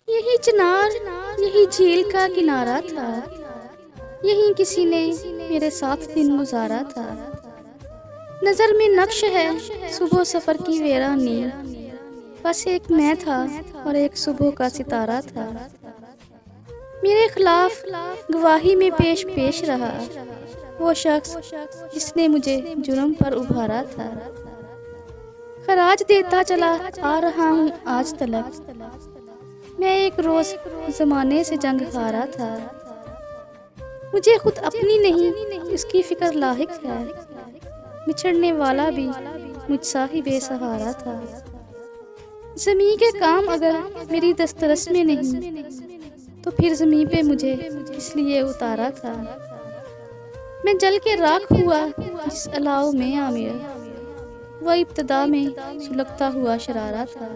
یہی چنار، یہی جھیل کا کنارہ تھا، یہی کسی نے میرے ساتھ دن گزارا تھا۔ نظر میں نقش ہے صبح سفر کی ویرانی، بس ایک میں تھا اور ایک صبح کا ستارہ تھا۔ میرے خلاف گواہی میں پیش رہا وہ شخص جس نے مجھے جرم پر ابھارا تھا۔ خراج دیتا چلا آ رہا ہوں آج تلک، میں ایک روز زمانے سے جنگ ہارا تھا۔ مجھے خود اپنی نہیں اس کی فکر لاحق ہے، بچھڑنے والا بھی مجھ سا ہی بے سہارا تھا۔ زمیں کے کام اگر میری دسترس میں نہیں تو پھر زمیں پہ مجھے اس لیے اتارا تھا۔ میں جل کے راکھ ہوا جس الاؤ میں عامر، وہ ابتدا میں سلگتا ہوا شرارہ تھا۔